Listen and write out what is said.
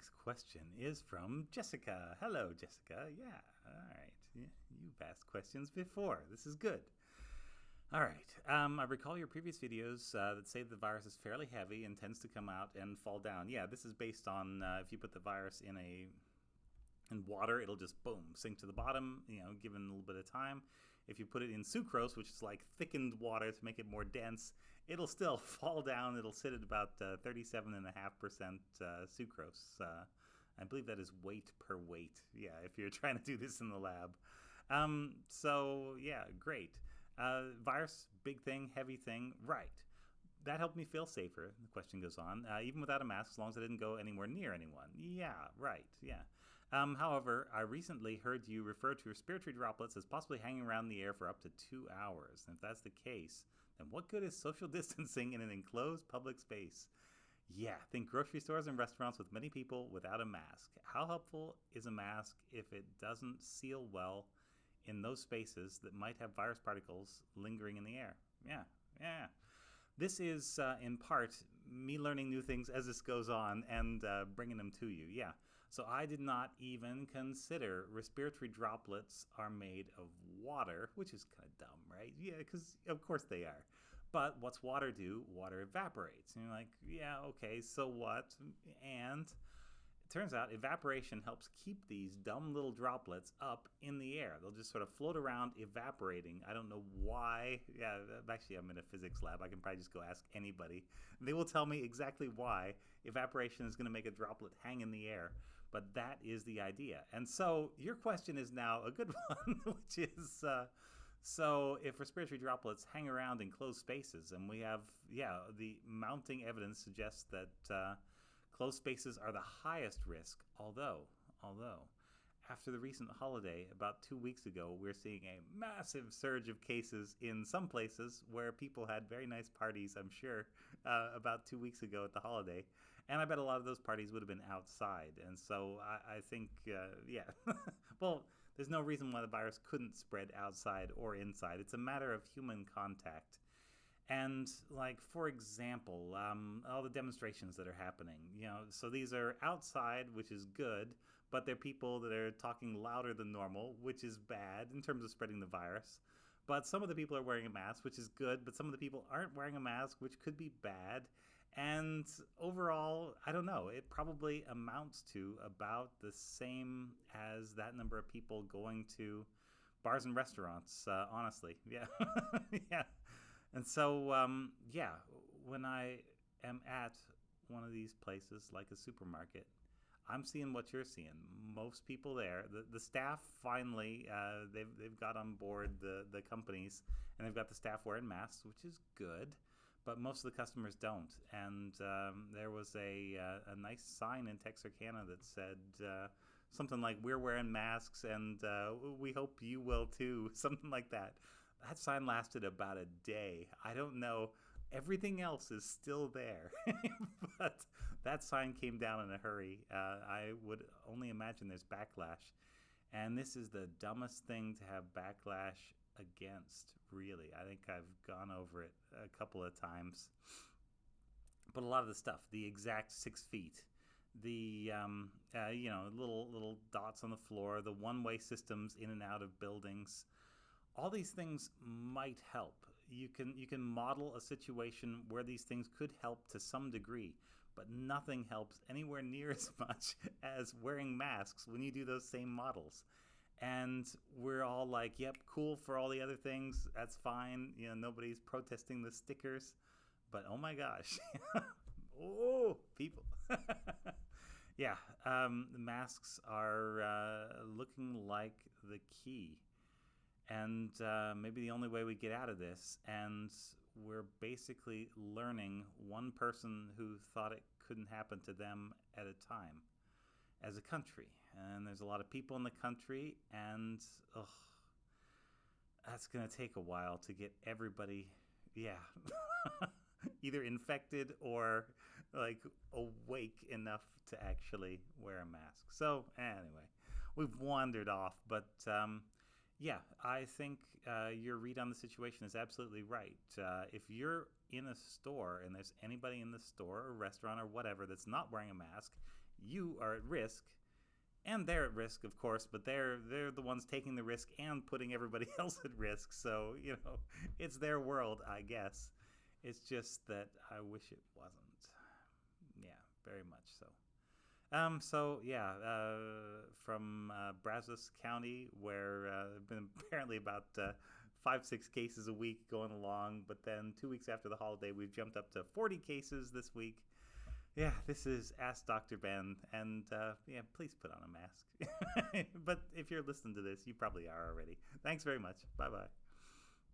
next question is from Jessica. Hello, Jessica. Yeah, all right. Yeah, you've asked questions before. This is good. All right. I recall your previous videos that say the virus is fairly heavy and tends to come out and fall down. Yeah, this is based on if you put the virus in water, it'll just boom sink to the bottom, given a little bit of time. If you put it in sucrose, which is like thickened water to make it more dense, it'll still fall down. It'll sit at about 37.5% sucrose. I believe that is weight per weight. Yeah, if you're trying to do this in the lab. So yeah, great. Virus, big thing, heavy thing, right. That helped me feel safer, the question goes on, even without a mask, as long as I didn't go anywhere near anyone. Yeah, right, yeah. However, I recently heard you refer to respiratory droplets as possibly hanging around the air for up to 2 hours. And if that's the case, then what good is social distancing in an enclosed public space? Yeah, think grocery stores and restaurants with many people without a mask. How helpful is a mask if it doesn't seal well in those spaces that might have virus particles lingering in the air? Yeah. This is, in part, me learning new things as this goes on and bringing them to you. Yeah. So I did not even consider respiratory droplets are made of water, which is kind of dumb, right? Yeah, because of course they are. But what's water do? Water evaporates. And you're like, yeah, okay, so what? And turns out evaporation helps keep these dumb little droplets up in the air. They'll just sort of float around evaporating. I don't know why. Yeah, actually, I'm in a physics lab. I can probably just go ask anybody. They will tell me exactly why evaporation is going to make a droplet hang in the air. But that is the idea. And so your question is now a good one, which is... So if respiratory droplets hang around in closed spaces, and we have, the mounting evidence suggests that closed spaces are the highest risk, although, after the recent holiday about 2 weeks ago, we're seeing a massive surge of cases in some places where people had very nice parties, I'm sure, about 2 weeks ago at the holiday. And I bet a lot of those parties would have been outside. And so I think, well, there's no reason why the virus couldn't spread outside or inside. It's a matter of human contact. And like, for example, all the demonstrations that are happening, so these are outside, which is good, but they're people that are talking louder than normal, which is bad in terms of spreading the virus. But some of the people are wearing a mask, which is good, but some of the people aren't wearing a mask, which could be bad. And overall, I don't know, it probably amounts to about the same as that number of people going to bars and restaurants, honestly. Yeah. Yeah. And so, when I am at one of these places like a supermarket, I'm seeing what you're seeing. Most people there, the staff finally, they've got on board the companies, and they've got the staff wearing masks, which is good. But most of the customers don't. And there was a nice sign in Texarkana that said something like, "We're wearing masks, and we hope you will too," something like that. That sign lasted about a day. I don't know. Everything else is still there. But that sign came down in a hurry. I would only imagine there's backlash. And this is the dumbest thing to have backlash against, really. I think I've gone over it a couple of times. But a lot of the stuff, the exact 6 feet, the little dots on the floor, the one-way systems in and out of buildings, all these things might help. You can model a situation where these things could help to some degree, but nothing helps anywhere near as much as wearing masks when you do those same models. And we're all like, yep, cool for all the other things. That's fine. Nobody's protesting the stickers. But oh my gosh. Oh, people. Yeah, the masks are looking like the key. And maybe the only way we get out of this. And we're basically learning one person who thought it couldn't happen to them at a time as a country. And there's a lot of people in the country, and that's going to take a while to get everybody, either infected or like awake enough to actually wear a mask. So anyway, we've wandered off, but I think your read on the situation is absolutely right. If you're in a store and there's anybody in the store or restaurant or whatever that's not wearing a mask, you are at risk, and they're at risk, of course, but they're the ones taking the risk and putting everybody else at risk. So, it's their world, I guess. It's just that I wish it wasn't. Yeah, very much so. From Brazos County, where there have been apparently about 5-6 cases a week going along, but then 2 weeks after the holiday, we've jumped up to 40 cases this week. Yeah, this is Ask Dr. Ben, and please put on a mask. But if you're listening to this, you probably are already. Thanks very much. Bye-bye.